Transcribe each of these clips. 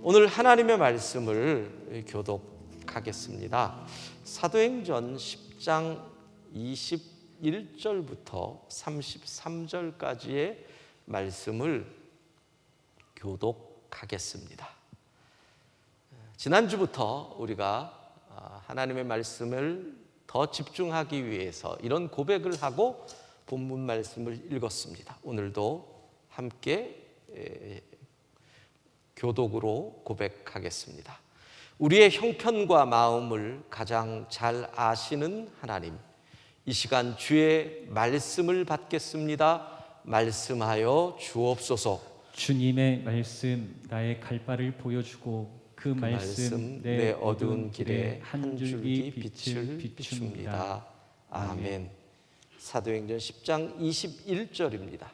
오늘 하나님의 말씀을 교독하겠습니다. 사도행전 10장 21절부터 33절까지의 말씀을 교독하겠습니다. 지난주부터 우리가 하나님의 말씀을 더 집중하기 위해서 이런 고백을 하고 본문 말씀을 읽었습니다. 오늘도 함께 교독으로 고백하겠습니다. 우리의 형편과 마음을 가장 잘 아시는 하나님, 이 시간 주의 말씀을 받겠습니다. 말씀하여 주옵소서. 주님의 말씀 나의 갈 바를 보여주고 그 말씀 내 어두운 길에 한 줄기 빛을 비춥니다. 아멘. 사도행전 10장 21절입니다.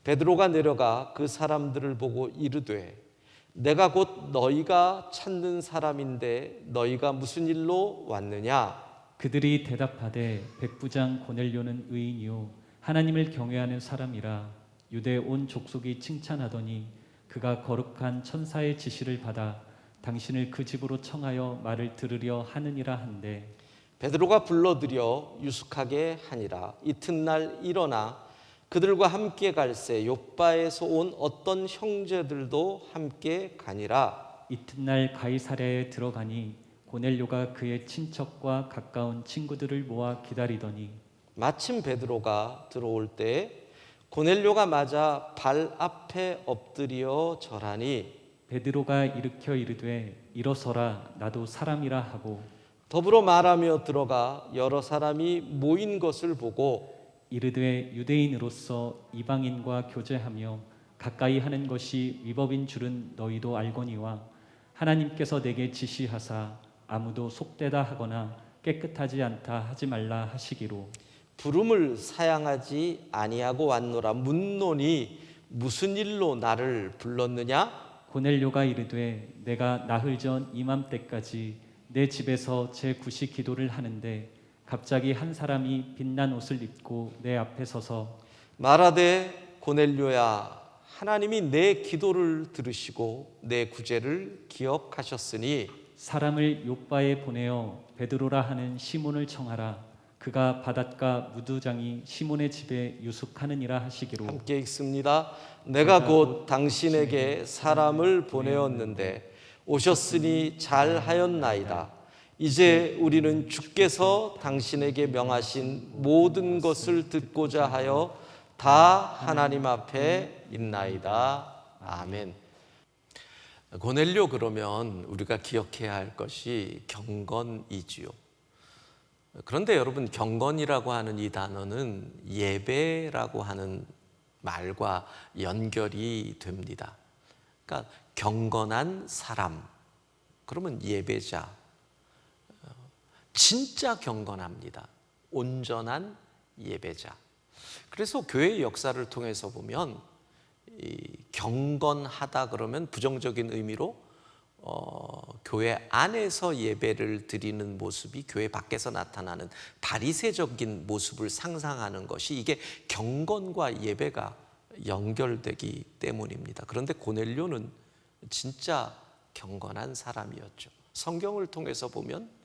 베드로가 내려가 그 사람들을 보고 이르되 내가 곧 너희가 찾는 사람인데 너희가 무슨 일로 왔느냐? 그들이 대답하되 백부장 고넬료는 의인이요 하나님을 경외하는 사람이라 유대 온 족속이 칭찬하더니 그가 거룩한 천사의 지시를 받아 당신을 그 집으로 청하여 말을 들으려 하느니라 한데 베드로가 불러들여 유숙하게 하니라. 이튿날 일어나 그들과 함께 갈새 욥바에서 온 어떤 형제들도 함께 가니라. 이튿날 가이사랴에 들어가니 고넬료가 그의 친척과 가까운 친구들을 모아 기다리더니 마침 베드로가 들어올 때 고넬료가 맞아 발 앞에 엎드려 절하니 베드로가 일으켜 이르되 일어서라 나도 사람이라 하고 더불어 말하며 들어가 여러 사람이 모인 것을 보고 이르되 유대인으로서 이방인과 교제하며 가까이 하는 것이 위법인 줄은 너희도 알거니와 하나님께서 내게 지시하사 아무도 속되다 하거나 깨끗하지 않다 하지 말라 하시기로 부름을 사양하지 아니하고 왔노라. 묻노니 무슨 일로 나를 불렀느냐? 고넬료가 이르되 내가 나흘 전 이맘때까지 내 집에서 제9시 기도를 하는데 갑자기 한 사람이 빛난 옷을 입고 내 앞에 서서 말하되 고넬료야, 하나님이 내 기도를 들으시고 내 구제를 기억하셨으니 사람을 욥바에 보내어 베드로라 하는 시몬을 청하라. 그가 바닷가 무두장이 시몬의 집에 유숙하느니라 하시기로 함께 읽습니다. 내가 곧 당신에게 사람을 보내었는데 오셨으니 잘하였나이다. 이제 우리는 주께서 당신에게 명하신 모든 것을 듣고자 하여 다 하나님 앞에 있나이다. 아멘. 고넬료 그러면 우리가 기억해야 할 것이 경건이지요. 그런데 여러분, 경건이라고 하는 이 단어는 예배라고 하는 말과 연결이 됩니다. 그러니까 경건한 사람, 그러면 예배자, 진짜 경건합니다. 온전한 예배자. 그래서 교회의 역사를 통해서 보면 이 경건하다 그러면 부정적인 의미로 교회 안에서 예배를 드리는 모습이 교회 밖에서 나타나는 바리새적인 모습을 상상하는 것이 이게 경건과 예배가 연결되기 때문입니다. 그런데 고넬료는 진짜 경건한 사람이었죠. 성경을 통해서 보면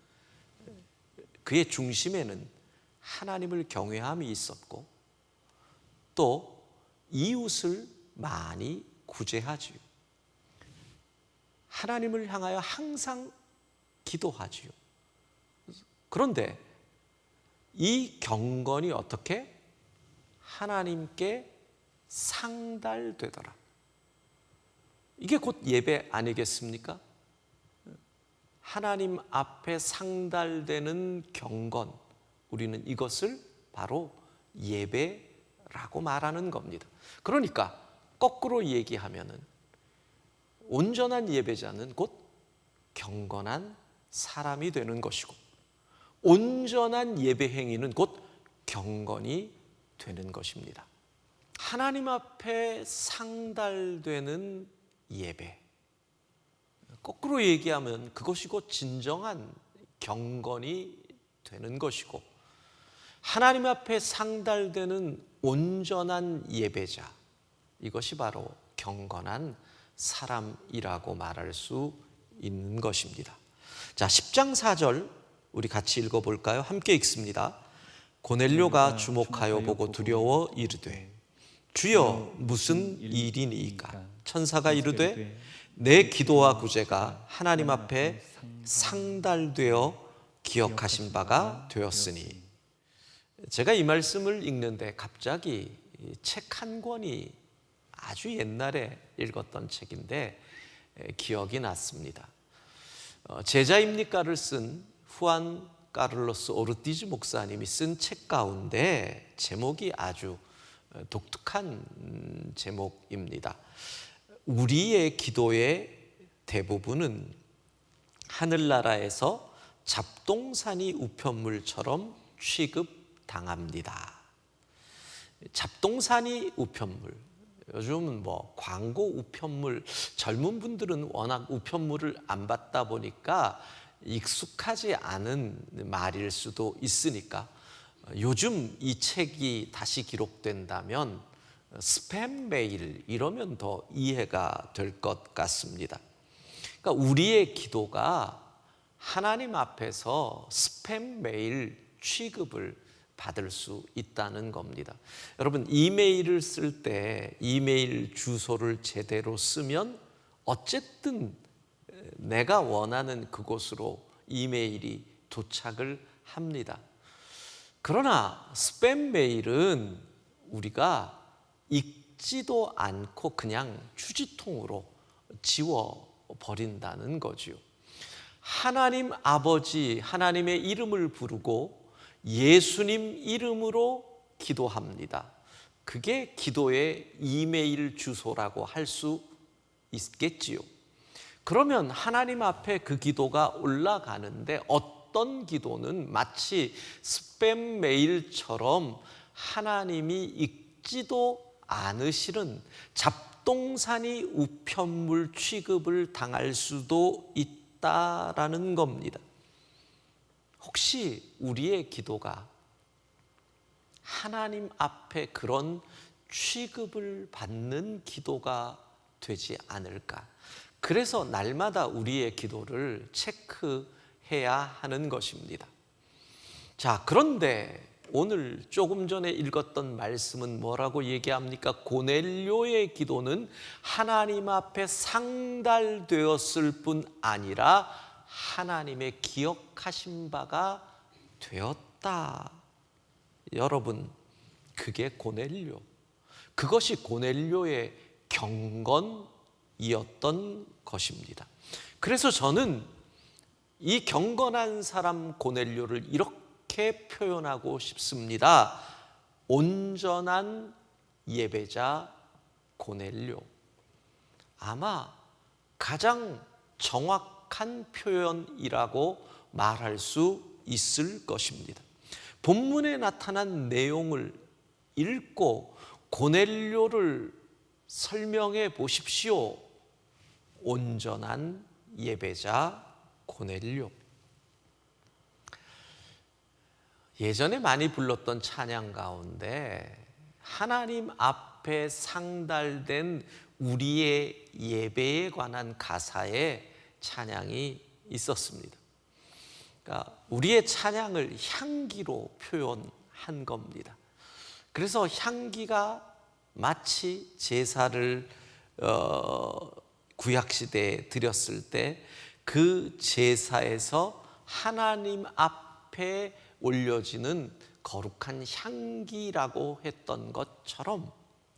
그의 중심에는 하나님을 경외함이 있었고 또 이웃을 많이 구제하지요. 하나님을 향하여 항상 기도하지요. 그런데 이 경건이 어떻게 하나님께 상달되더라. 이게 곧 예배 아니겠습니까? 하나님 앞에 상달되는 경건, 우리는 이것을 바로 예배라고 말하는 겁니다. 그러니까 거꾸로 얘기하면은 온전한 예배자는 곧 경건한 사람이 되는 것이고 온전한 예배 행위는 곧 경건이 되는 것입니다. 하나님 앞에 상달되는 예배, 거꾸로 얘기하면 그것이 곧 진정한 경건이 되는 것이고 하나님 앞에 상달되는 온전한 예배자, 이것이 바로 경건한 사람이라고 말할 수 있는 것입니다. 자, 10장 4절 우리 같이 읽어볼까요? 함께 읽습니다. 고넬료가 주목하여 보고 두려워 이르되 주여 무슨 일이니이까? 천사가 이르되 내 기도와 구제가 하나님 앞에 상달되어 기억하신 바가 되었으니. 제가 이 말씀을 읽는데 갑자기 책 한 권이 아주 옛날에 읽었던 책인데 기억이 났습니다. 제자입니까를 쓴 후안 카를로스 오르티즈 목사님이 쓴 책 가운데 제목이 아주 독특한 제목입니다. 우리의 기도의 대부분은 하늘나라에서 잡동사니 우편물처럼 취급당합니다. 잡동사니 우편물, 요즘은 뭐 광고 우편물, 젊은 분들은 워낙 우편물을 안 받다 보니까 익숙하지 않은 말일 수도 있으니까 요즘 이 책이 다시 기록된다면 스팸 메일 이러면 더 이해가 될 것 같습니다. 그러니까 우리의 기도가 하나님 앞에서 스팸 메일 취급을 받을 수 있다는 겁니다. 여러분, 이메일을 쓸 때 이메일 주소를 제대로 쓰면 어쨌든 내가 원하는 그곳으로 이메일이 도착을 합니다. 그러나 스팸 메일은 우리가 읽지도 않고 그냥 휴지통으로 지워버린다는 거지요. 하나님 아버지, 하나님의 이름을 부르고 예수님 이름으로 기도합니다. 그게 기도의 이메일 주소라고 할 수 있겠지요. 그러면 하나님 앞에 그 기도가 올라가는데 어떤 기도는 마치 스팸 메일처럼 하나님이 읽지도 않으시는 잡동사니 우편물 취급을 당할 수도 있다라는 겁니다. 혹시 우리의 기도가 하나님 앞에 그런 취급을 받는 기도가 되지 않을까? 그래서 날마다 우리의 기도를 체크해야 하는 것입니다. 자, 그런데 오늘 조금 전에 읽었던 말씀은 뭐라고 얘기합니까? 고넬료의 기도는 하나님 앞에 상달되었을 뿐 아니라 하나님의 기억하신 바가 되었다. 여러분, 그게 고넬료, 그것이 고넬료의 경건이었던 것입니다. 그래서 저는 이 경건한 사람 고넬료를 이렇게 표현하고 싶습니다. 온전한 예배자 고넬료. 아마 가장 정확한 표현이라고 말할 수 있을 것입니다. 본문에 나타난 내용을 읽고 고넬료를 설명해 보십시오. 온전한 예배자 고넬료. 예전에 많이 불렀던 찬양 가운데 하나님 앞에 상달된 우리의 예배에 관한 가사의 찬양이 있었습니다. 그러니까 우리의 찬양을 향기로 표현한 겁니다. 그래서 향기가 마치 제사를 구약시대에 드렸을 때 그 제사에서 하나님 앞에 올려지는 거룩한 향기라고 했던 것처럼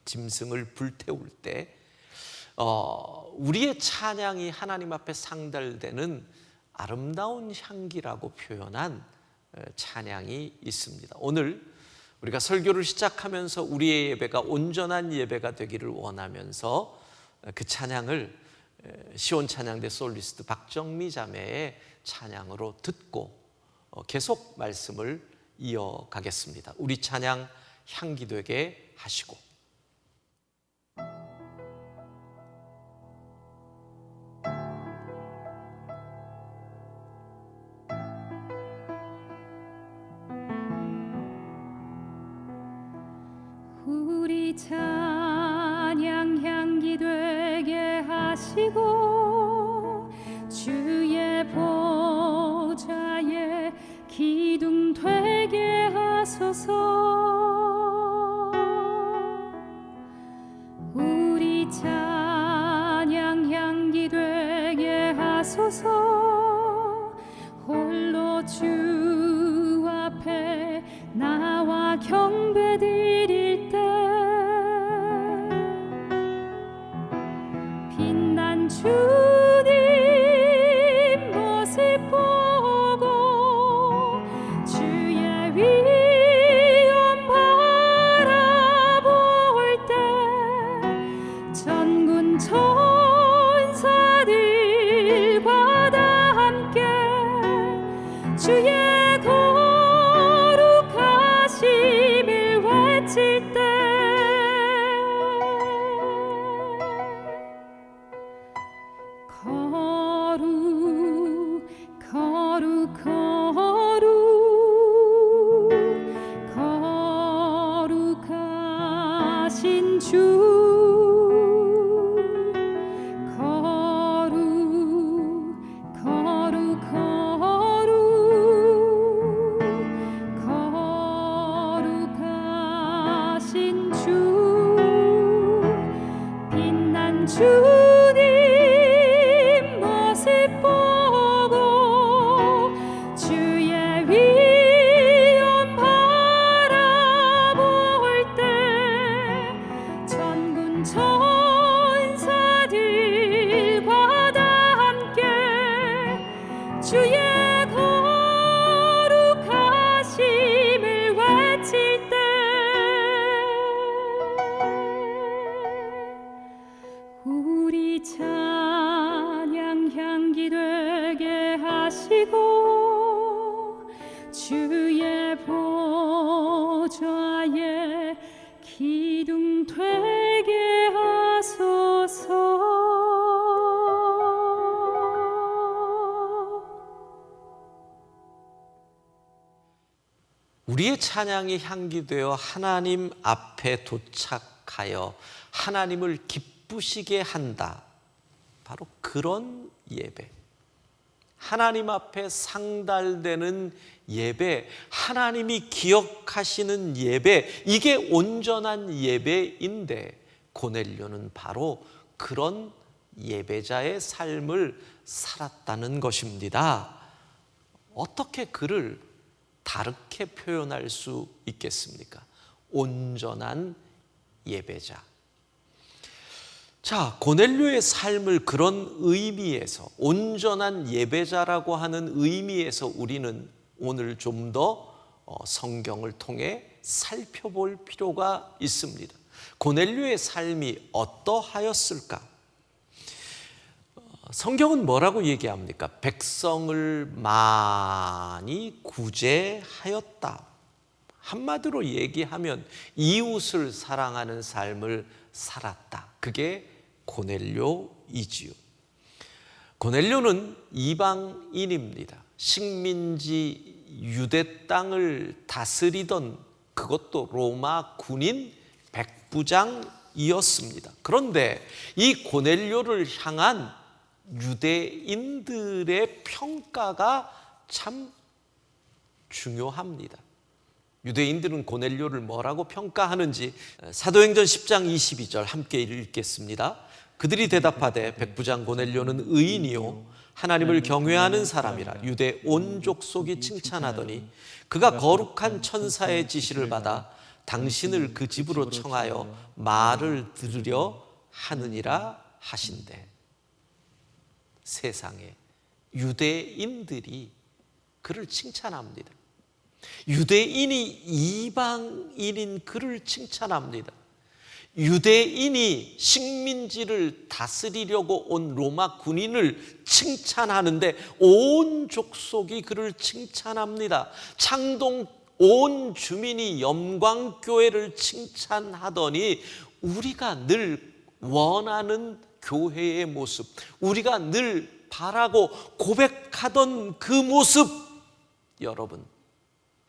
짐승을 불태울 때 우리의 찬양이 하나님 앞에 상달되는 아름다운 향기라고 표현한 찬양이 있습니다. 오늘 우리가 설교를 시작하면서 우리의 예배가 온전한 예배가 되기를 원하면서 그 찬양을 시온 찬양대 솔리스트 박정미 자매의 찬양으로 듣고 계속 말씀을 이어가겠습니다. 우리 찬양 향기 되게 하시고. 우리 찬양 향기 되게 하시고 하소서. 홀로 주 앞에 나와 경배 드릴 때 빛난 주님 모습 보고 주의 위엄 바라볼 때 전군 천사들과 다 함께 주의 거룩하심을 외칠 때 거룩 거룩 거룩 거룩하신 주 주님 모습 보고 주의 위엄 바라볼 때 전군 천사들과 다 함께 주의 거룩하심을 외칠 때 우리 찬양 향기 되게 하시고 주의 보좌에 기둥 되게 하소서. 우리의 찬양이 향기되어 하나님 앞에 도착하여 하나님을 기쁘시게 한다. 바로 그런 예배, 하나님 앞에 상달되는 예배, 하나님이 기억하시는 예배, 이게 온전한 예배인데 고넬료는 바로 그런 예배자의 삶을 살았다는 것입니다. 어떻게 그를 다르게 표현할 수 있겠습니까? 온전한 예배자. 자, 고넬료의 삶을 그런 의미에서, 온전한 예배자라고 하는 의미에서 우리는 오늘 좀 더 성경을 통해 살펴볼 필요가 있습니다. 고넬료의 삶이 어떠하였을까? 성경은 뭐라고 얘기합니까? 백성을 많이 구제하였다. 한마디로 얘기하면 이웃을 사랑하는 삶을 살았다. 그게 고넬료이지요. 고넬료는 이방인입니다. 식민지 유대 땅을 다스리던, 그것도 로마 군인 백부장이었습니다. 그런데 이 고넬료를 향한 유대인들의 평가가 참 중요합니다. 유대인들은 고넬료를 뭐라고 평가하는지 사도행전 10장 22절 함께 읽겠습니다. 그들이 대답하되 백부장 고넬료는 의인이요 하나님을 경외하는 사람이라 유대 온 족속이 칭찬하더니 그가 거룩한 천사의 지시를 받아 당신을 그 집으로 청하여 말을 들으려 하느니라 하신대. 세상에 유대인들이 그를 칭찬합니다. 유대인이 이방인인 그를 칭찬합니다. 유대인이 식민지를 다스리려고 온 로마 군인을 칭찬하는데 온 족속이 그를 칭찬합니다. 창동 온 주민이 영광교회를 칭찬하더니 우리가 늘 원하는 교회의 모습, 우리가 늘 바라고 고백하던 그 모습, 여러분,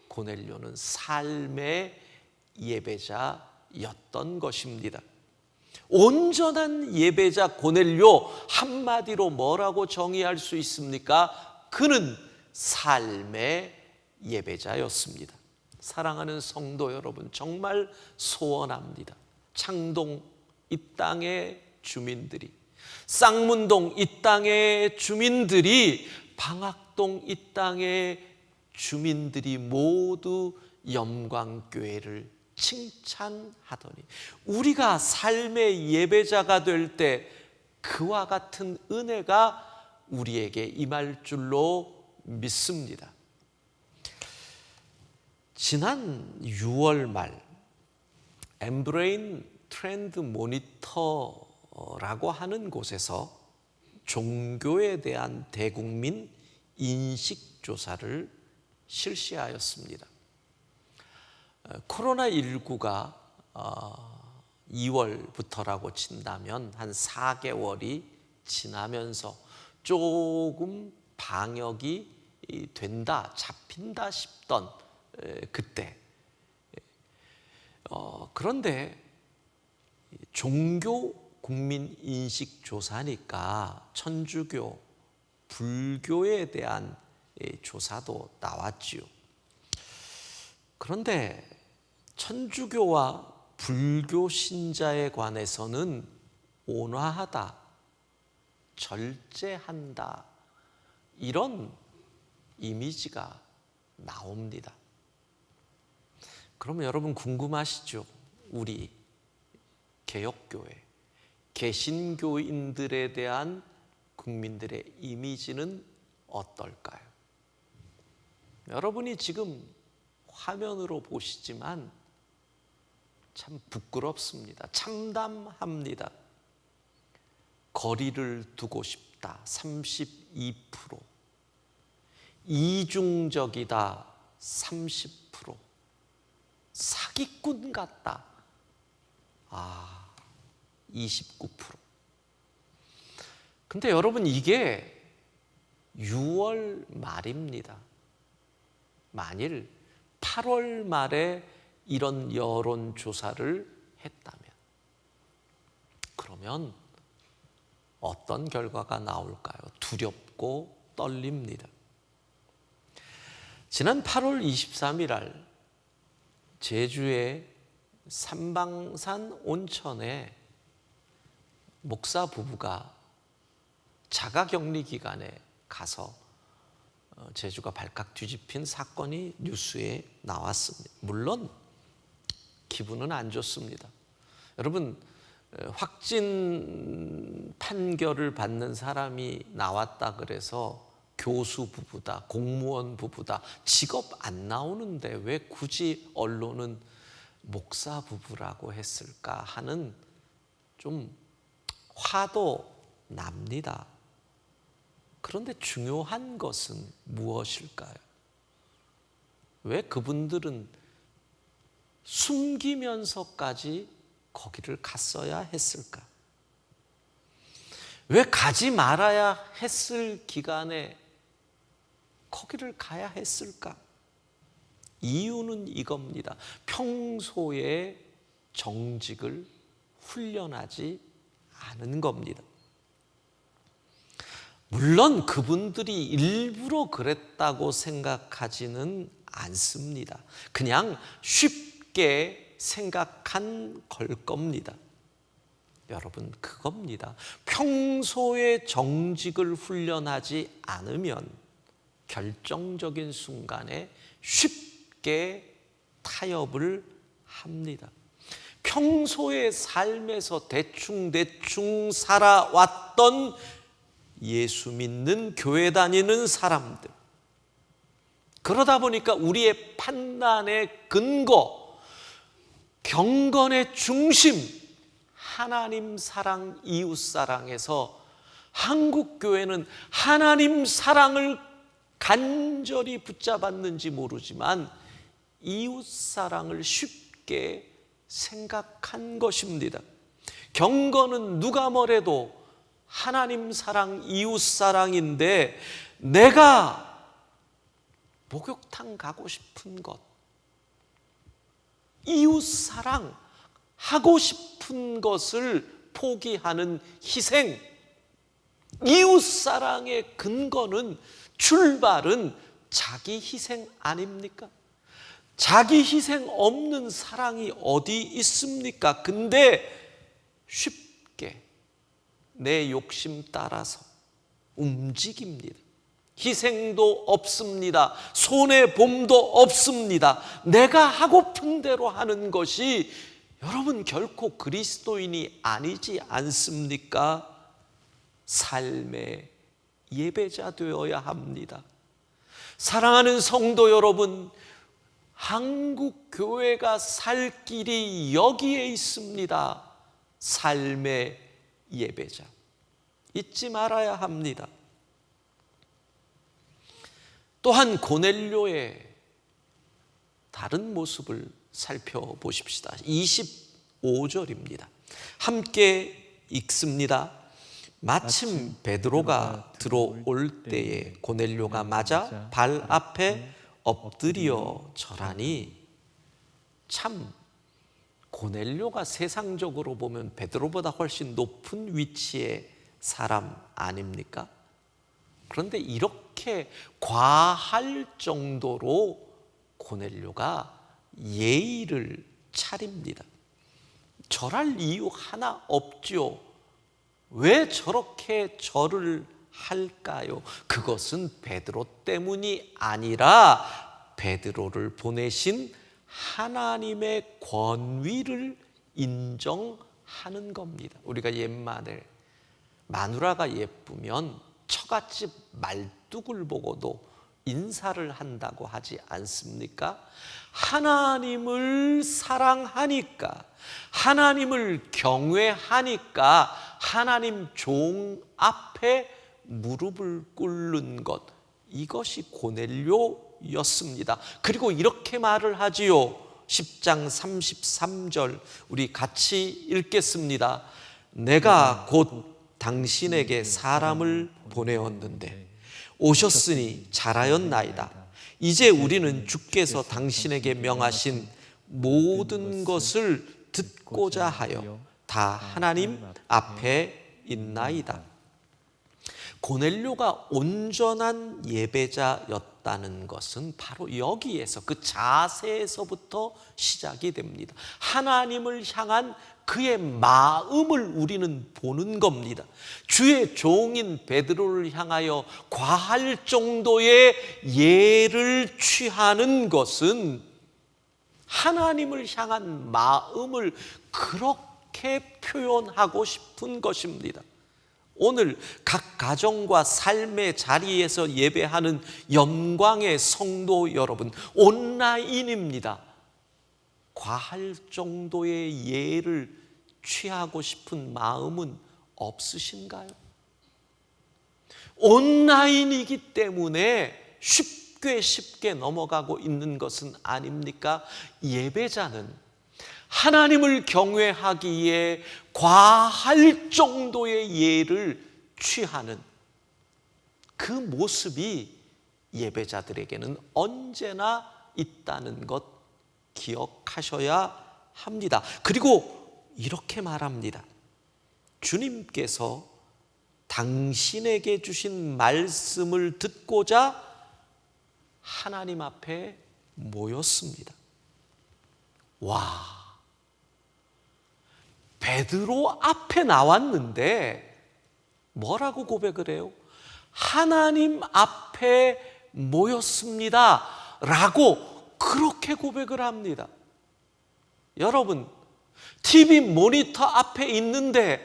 고넬료는 삶의 예배자였던 것입니다. 온전한 예배자 고넬료, 한마디로 뭐라고 정의할 수 있습니까? 그는 삶의 예배자였습니다. 사랑하는 성도 여러분, 정말 소원합니다. 창동 이 땅의 주민들이 쌍문동 이 땅의 주민들이, 방학동 이 땅의 주민들이 모두 영광교회를 칭찬하더니 우리가 삶의 예배자가 될 때 그와 같은 은혜가 우리에게 임할 줄로 믿습니다. 지난 6월 말 엠브레인 트렌드 모니터라고 하는 곳에서 종교에 대한 대국민 인식조사를 실시하였습니다. 코로나19가 2월부터라고 친다면 한 4개월이 지나면서 조금 방역이 된다, 잡힌다 싶던 그때, 그런데 종교 국민 인식 조사니까 천주교, 불교에 대한 조사도 나왔지요. 그런데 천주교와 불교 신자에 관해서는 온화하다, 절제한다, 이런 이미지가 나옵니다. 그러면 여러분 궁금하시죠? 우리 개혁교회, 개신교인들에 대한 국민들의 이미지는 어떨까요? 여러분이 지금 화면으로 보시지만 참 부끄럽습니다. 참담합니다. 거리를 두고 싶다 32%, 이중적이다 30%, 사기꾼 같다 29%. 근데 여러분 이게 6월 말입니다. 만일 8월 말에 이런 여론조사를 했다면, 그러면 어떤 결과가 나올까요? 두렵고 떨립니다. 지난 8월 23일 날 제주의 삼방산 온천에 목사 부부가 자가격리 기간에 가서 제주가 발칵 뒤집힌 사건이 뉴스에 나왔습니다. 물론 기분은 안 좋습니다. 여러분, 확진 판결을 받는 사람이 나왔다 그래서 교수 부부다, 공무원 부부다, 직업 안 나오는데 왜 굳이 언론은 목사 부부라고 했을까 하는 좀 화도 납니다. 그런데 중요한 것은 무엇일까요? 왜 그분들은 숨기면서까지 거기를 갔어야 했을까? 왜 가지 말아야 했을 기간에 거기를 가야 했을까? 이유는 이겁니다. 평소에 정직을 훈련하지 않은 겁니다. 물론 그분들이 일부러 그랬다고 생각하지는 않습니다. 그냥 쉽게 생각한 걸 겁니다. 여러분, 그겁니다. 평소에 정직을 훈련하지 않으면 결정적인 순간에 쉽게 타협을 합니다. 평소의 삶에서 대충 살아왔던 예수 믿는 교회 다니는 사람들, 그러다 보니까 우리의 판단의 근거, 경건의 중심, 하나님 사랑, 이웃 사랑에서 한국 교회는 하나님 사랑을 간절히 붙잡았는지 모르지만 이웃 사랑을 쉽게 생각한 것입니다. 경건은 누가 뭐래도 하나님 사랑, 이웃 사랑인데 내가 목욕탕 가고 싶은 것, 이웃 사랑 하고 싶은 것을 포기하는 희생, 이웃 사랑의 근거는, 출발은 자기 희생 아닙니까? 자기 희생 없는 사랑이 어디 있습니까? 근데 쉽게 내 욕심 따라서 움직입니다. 희생도 없습니다. 손해봄도 없습니다. 내가 하고픈 대로 하는 것이 여러분 결코 그리스도인이 아니지 않습니까? 삶의 예배자 되어야 합니다. 사랑하는 성도 여러분, 한국 교회가 살 길이 여기에 있습니다. 삶의 예배자. 잊지 말아야 합니다. 또한 고넬료의 다른 모습을 살펴보십시다. 25절입니다. 함께 읽습니다. 마침 베드로가 들어올 때에 고넬료가 맞아 발 앞에 엎드려 절하니, 참 고넬료가 세상적으로 보면 베드로보다 훨씬 높은 위치의 사람 아닙니까? 그런데 이렇게 과할 정도로 고넬료가 예의를 차립니다. 절할 이유 하나 없죠. 왜 저렇게 절을 할까요? 그것은 베드로 때문이 아니라 베드로를 보내신 하나님의 권위를 인정하는 겁니다. 우리가 옛말에 마누라가 예쁘면 처갓집 말뚝을 보고도 인사를 한다고 하지 않습니까? 하나님을 사랑하니까, 하나님을 경외하니까 하나님 종 앞에 무릎을 꿇는 것, 이것이 고넬료였습니다. 그리고 이렇게 말을 하지요. 10장 33절 우리 같이 읽겠습니다. 내가 곧 당신에게 사람을 보내었는데 오셨으니 잘하였나이다. 이제 우리는 주께서 당신에게 명하신 모든 것을 듣고자 하여 다 하나님 앞에 있나이다. 고넬료가 온전한 예배자였다는 것은 바로 여기에서, 그 자세에서부터 시작이 됩니다. 하나님을 향한 그의 마음을 우리는 보는 겁니다. 주의 종인 베드로를 향하여 과할 정도의 예를 취하는 것은 하나님을 향한 마음을 그렇게 표현하고 싶은 것입니다. 오늘 각 가정과 삶의 자리에서 예배하는 영광의 성도 여러분, 온라인입니다. 과할 정도의 예를 취하고 싶은 마음은 없으신가요? 온라인이기 때문에 쉽게 넘어가고 있는 것은 아닙니까? 예배자는 하나님을 경외하기에 과할 정도의 예를 취하는 그 모습이 예배자들에게는 언제나 있다는 것 기억하셔야 합니다. 그리고 이렇게 말합니다. 주님께서 당신에게 주신 말씀을 듣고자 하나님 앞에 모였습니다. 와, 베드로 앞에 나왔는데 뭐라고 고백을 해요? 하나님 앞에 모였습니다 라고 그렇게 고백을 합니다. 여러분, TV 모니터 앞에 있는데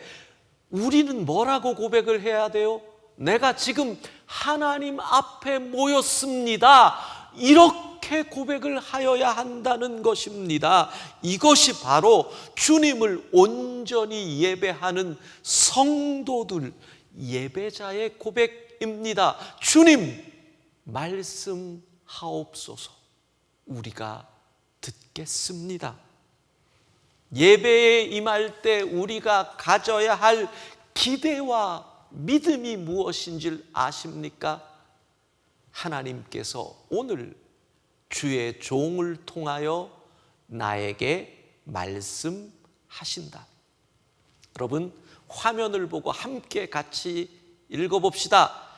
우리는 뭐라고 고백을 해야 돼요? 내가 지금 하나님 앞에 모였습니다, 이렇게 고백을 하여야 한다는 것입니다. 이것이 바로 주님을 온전히 예배하는 성도들, 예배자의 고백입니다. 주님, 말씀하옵소서. 우리가 듣겠습니다. 예배에 임할 때 우리가 가져야 할 기대와 믿음이 무엇인지 아십니까? 하나님께서 오늘 주의 종을 통하여 나에게 말씀하신다. 여러분, 화면을 보고 함께 같이 읽어봅시다.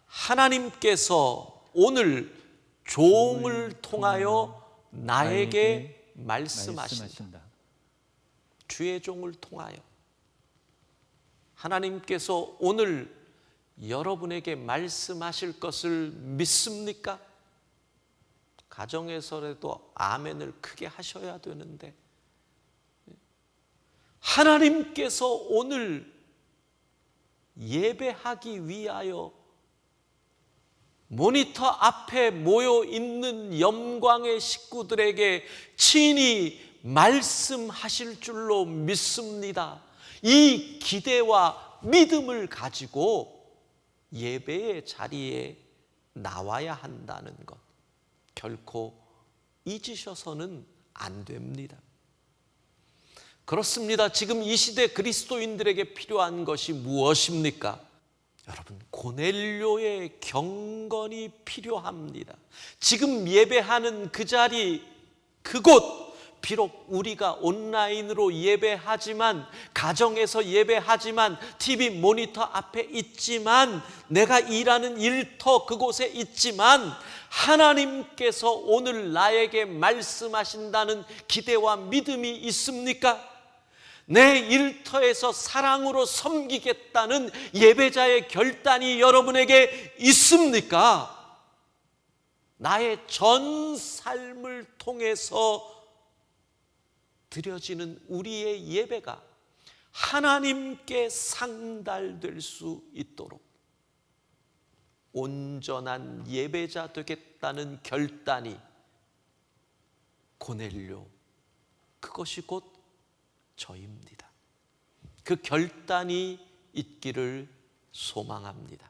하나님께서 오늘 종을 통하여 나에게 말씀하신다. 주의 종을 통하여 하나님께서 오늘 여러분에게 말씀하실 것을 믿습니까? 가정에서라도 아멘을 크게 하셔야 되는데, 하나님께서 오늘 예배하기 위하여 모니터 앞에 모여 있는 영광의 식구들에게 친히 말씀하실 줄로 믿습니다. 이 기대와 믿음을 가지고 예배의 자리에 나와야 한다는 것, 결코 잊으셔서는 안 됩니다. 그렇습니다. 지금 이 시대 그리스도인들에게 필요한 것이 무엇입니까? 여러분, 고넬료의 경건이 필요합니다. 지금 예배하는 그 자리, 그곳, 비록 우리가 온라인으로 예배하지만, 가정에서 예배하지만, TV 모니터 앞에 있지만, 내가 일하는 일터 그곳에 있지만, 하나님께서 오늘 나에게 말씀하신다는 기대와 믿음이 있습니까? 내 일터에서 사랑으로 섬기겠다는 예배자의 결단이 여러분에게 있습니까? 나의 전 삶을 통해서 드려지는 우리의 예배가 하나님께 상달될 수 있도록 온전한 예배자 되겠다는 결단이 고넬료, 그것이 곧 저입니다. 그 결단이 있기를 소망합니다.